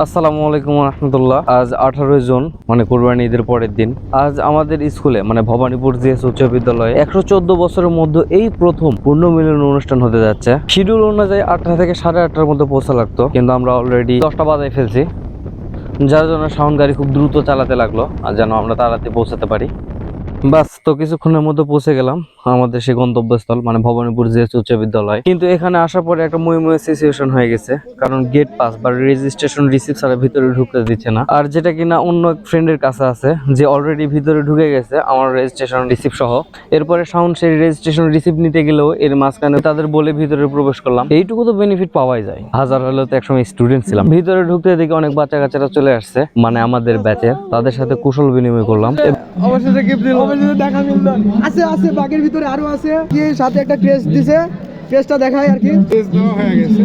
আসসালামু আলাইকুম রহমতুল্লাহ। আজ 18 জুন মানে কুরবানি ঈদের পরের দিন। আজ আমাদের স্কুলে মানে ভবানীপুর জিএস উচ্চ বিদ্যালয়ে 114 বছরের মধ্যে এই প্রথম পূর্ণ মিলন অনুষ্ঠান হতে যাচ্ছে। শিডিউল অনুযায়ী 8টা থেকে 8:30টার মধ্যে পৌঁছা লাগতো, কিন্তু আমরা অলরেডি 10টা বাজায় ফেলছি, যার জন্য সাউন্ড গাড়ি খুব দ্রুত চালাতে লাগলো আর যেন আমরা তাড়াতাড়ি পৌঁছাতে পারি। বাস তো কিছুক্ষণের মধ্যে পৌঁছে গেলাম আমাদের সেই গন্তব্যস্থল মানে ভবানীপুর জিএস উচ্চ বিদ্যালয়। কিন্তু এখানে আসার পরে একটা ময়ময় সিচুয়েশন হয়ে গেছে, কারণ গেট পাস বা রেজিস্ট্রেশন রিসিভ ছাড়া ভিতরে ঢুকতে দিচ্ছে না। আর যেটা কিনা অন্য এক ফ্রেন্ডের কাছে আছে যে অলরেডি ভিতরে ঢুকে গেছে আমার রেজিস্ট্রেশন রিসিভ সহ। এরপরে সাউন্ড সেই রেজিস্ট্রেশন রিসিভ নিতে গেলেও এর মাঝখানে তাদের বলে ভিতরে প্রবেশ করলাম। এইটুকু তো বেনিফিট পাওয়াই যায়, হাজার হলেও তো একসময় স্টুডেন্ট ছিলাম। ভিতরে ঢুকতে দেখি অনেক বাচ্চা কাচ্চারা চলে আসছে মানে আমাদের ব্যাচের, তাদের সাথে কুশল বিনিময় করলাম। অবশেষে গিফট দিল, অবশেষে দেখা মিলল। আছে বাগের ভিতরে আরো আছে কি, সাথে একটা ক্রেস্ট দিছে, ক্রেস্টটা দেখাই আর কি। ক্রেস্ট দেওয়া হয়ে গেছে,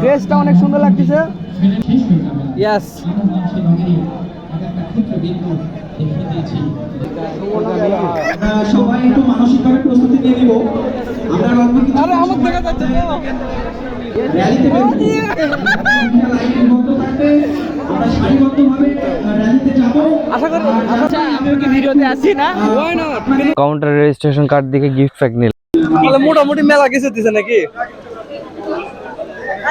ক্রেস্টটা অনেক সুন্দর লাগতেছে। ইয়েস। সবাই একটু মানসিকভাবে প্রস্তুতি নিয়ে নিব। আমরা আরে আমার দেখা যাচ্ছে না র্যালিতে আমরা সারিবদ্ধভাবে র্যালিতে যাব। আশা করি আমি কি ভিডিওতে আছি না? Why not. Counter registration card দিকে গিফট প্যাক নিল। তাহলে মোটামুটি মেলা কিছু দিছে নাকি?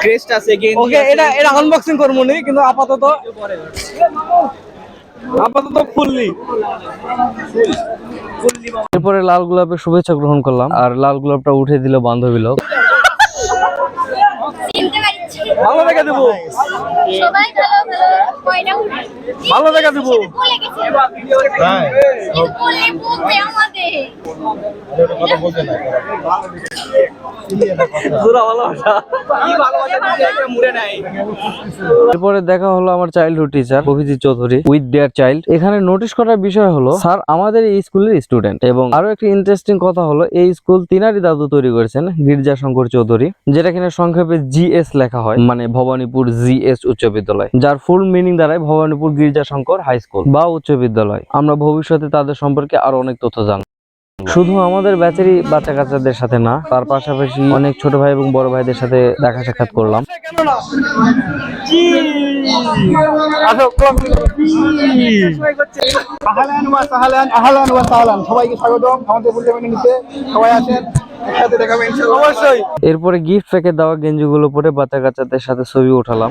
ক্রেস্ট আছে, গেঞ্জি ওকে, এটা আনবক্সিং করবো নি, কিন্তু আপাতত ফুললি। এরপরে লাল গোলাপের শুভেচ্ছা গ্রহণ করলাম আর লাল গোলাপটা উঠে দিল বান্ধবী লোক। ভালো দেখা দেবো, সবাই কয়টা ভালো দেখা দেবো। বলে গেছে বলে বলতে আমাদের কথা বলতে না পুরো ভালোবাসা মুড়ে নাই। এরপরে দেখা হলো আমার childhood teacher Abhijit Chowdhury with their child. এখানে নোটিশ করার বিষয় হলো স্যার আমাদের এই স্কুলের স্টুডেন্ট, এবং আরো একটি ইন্টারেস্টিং কথা হলো এই স্কুল তিনারই দাদু তৈরি করেছেন গির্জাশঙ্কর চৌধুরী, যেটা কিনা সংক্ষেপে জিএস লেখা হয় মানে ভবানীপুর জিএস উচ্চ বিদ্যালয়, যার ফুল মিনিং দাঁড়ায় ভবানীপুর গির্জাশঙ্কর হাই স্কুল বা উচ্চ বিদ্যালয়। আমরা ভবিষ্যতে তাদের সম্পর্কে আরো অনেক তথ্য জানব, শুধু আমাদের ব্যাচেরই বাচ্চা কাচ্চাদের সাথে না, তার পাশাপাশি অনেক ছোট ভাই এবং বড় ভাইদের সাথে দেখা সাক্ষাৎ করলাম। সবাইকে স্বাগতম আমাদের নিতে, সবাই আসেন একসাথে দেখাবো ইনশাআল্লাহ অবশ্যই। এরপরে গিফট প্যাকে দেওয়া গেঞ্জিগুলো পরে বাচ্চা কাচ্চাদের সাথে ছবি উঠালাম।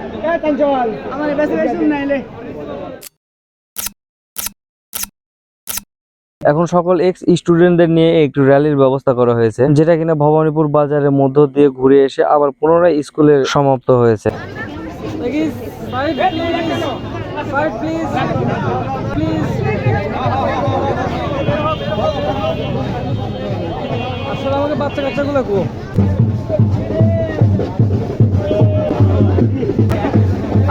এখন সকল এক্স স্টুডেন্টদের নিয়ে একটু র্যালির ব্যবস্থা করা হয়েছে, যেটা কিনা ভবানীপুর বাজারের মধ্য দিয়ে ঘুরে এসে আবার পুনরায় স্কুলে সমাপ্ত হয়েছে। আসলে আমাকে বাচ্চা কাচ্চাগুলো গো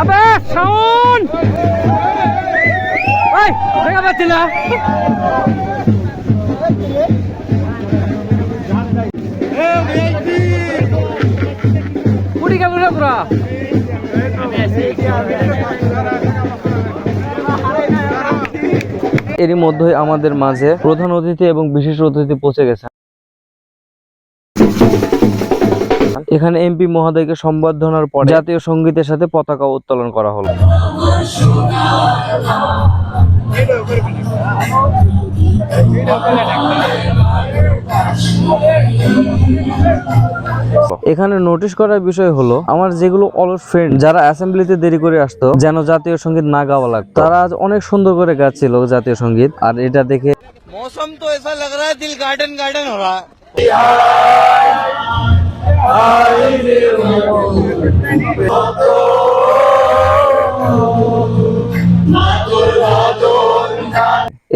আবে শাওন এই দেখা পাচ্ছি না। কুড়ি কেমন তোরা এরই মধ্যে আমাদের মাঝে প্রধান অতিথি এবং বিশেষ অতিথি পৌঁছে গেছে। এখানে এমপি মহোদয়কে সম্বর্ধনার পর জাতীয় সঙ্গীতের সাথে পতাকা উত্তোলন করা হলো। এখানে নোটিশ করার বিষয় হলো আমার যেগুলো অলস ফ্রেন্ড যারা অ্যাসেম্বলিতে দেরি করে আসতো যেন জাতীয় সঙ্গীত না গাওয়া লাগতো, তারা আজ অনেক সুন্দর করে গাচ্ছিল জাতীয় সঙ্গীত। আর এটা দেখে मौसम तो ऐसा लग रहा है दिल गार्डन गार्डन हो रहा है।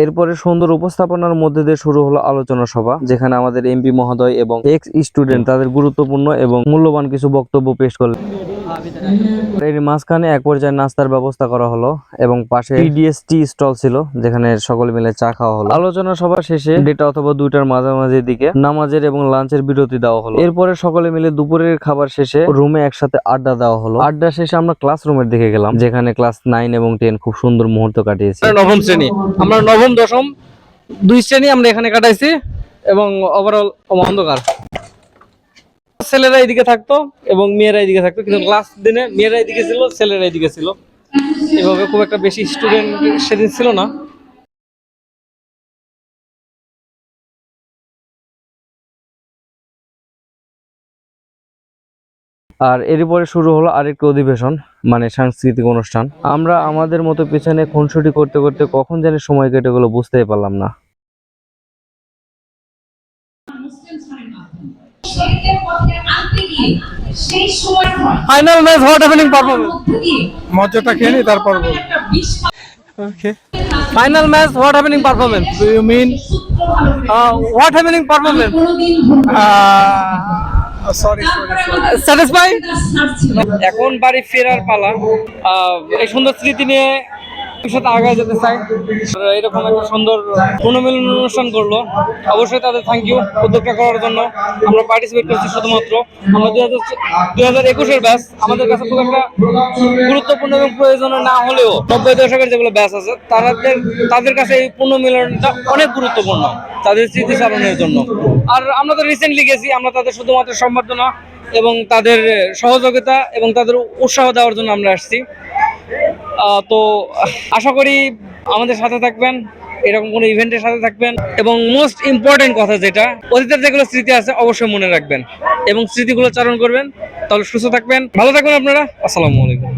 এরপরে সুন্দর উপস্থাপনার মধ্যে দিয়ে শুরু হলো আলোচনা সভা, যেখানে আমাদের এমপি মহোদয় এবং এক্স স্টুডেন্ট তাদের গুরুত্বপূর্ণ এবং মূল্যবান কিছু বক্তব্য পেশ করলেন। এর মাঝখানে এক পর্যায়ে নাস্তার ব্যবস্থা করা হলো এবং পাশে টিডিএস টি স্টল ছিল, যেখানে সকলে মিলে চা খাওয়া হলো। আলোচনা সভা শেষে 1টা অথবা 2টার মাঝামাঝি দিকে নামাজের এবং লাঞ্চের বিরতি দেওয়া হলো। এরপরে সকলে মিলে দুপুরের খাবার শেষে রুমে একসাথে আড্ডা দেওয়া হলো। আড্ডা শেষে আমরা ক্লাসরুমের দিকে গেলাম, যেখানে ক্লাস 9 এবং 10 খুব সুন্দর মুহূর্ত কাটিয়েছি। নবম শ্রেণী, আমরা নবম দশম 2 শ্রেণী আমরা এখানে কাটাইছি এবং ওভারঅল অন্ধকার। ছেলেরা এইদিকে থাকতো এবং মেয়েরা এইদিকে থাকতো, কিন্তু ক্লাস দিনে মেয়েরা এইদিকে ছিল, ছেলেরা এইদিকে ছিল। এভাবে খুব একটা বেশি স্টুডেন্ট সেদিন ছিল না। আর এরই পরে শুরু হলো আরেকটি অধিবেশন, মানে সাংস্কৃতিক অনুষ্ঠান। আমরা আমাদের মতো পিছনে খুনসুটি করতে করতে কখন জানি সময় কেটে গেলো বুঝতেই পারলাম না। Final match, what happening performance. মজাটা খেয়ে নি তারপর বল। Okay, final match, what happening performance. Do you mean what happening performance. Sorry satisfy. এখন বাড়ি ফেরার পালা। এই সুন্দর স্মৃতি নিয়ে সাথে আগায় যেতে চাই। এরকম একটা সুন্দর পুনর্মিলন অনুষ্ঠান করলো, অবশ্যই তাদের থ্যাংক ইউ উদ্যোগটা করার জন্য। আমরা পার্টিসিপেট করছি শুধুমাত্র। আমরা 2021-এর ব্যাচ, আমাদের কাছে খুব একটা গুরুত্বপূর্ণ এবং প্রয়োজনীয় না হলেও 90 দশকের যেগুলো ব্যাচ আছে তাদের কাছে এই পুনর্মিলনটা অনেক গুরুত্বপূর্ণ, তাদের স্মৃতিচারণের জন্য। আর আমরা তো রিসেন্টলি গেছি, আমরা তাদের শুধুমাত্র সম্বর্ধনা এবং তাদের সহযোগিতা এবং তাদের উৎসাহ দেওয়ার জন্য আমরা আসছি। তো আশা করি আমাদের সাথে থাকবেন, এরকম কোনো ইভেন্টের সাথে থাকবেন, এবং মোস্ট ইম্পর্টেন্ট কথা যেটা, অতীতের যেগুলো স্মৃতি আছে অবশ্যই মনে রাখবেন এবং স্মৃতিগুলো চারণ করবেন। তাহলে সুস্থ থাকবেন, ভালো থাকবেন আপনারা। আসসালামু আলাইকুম।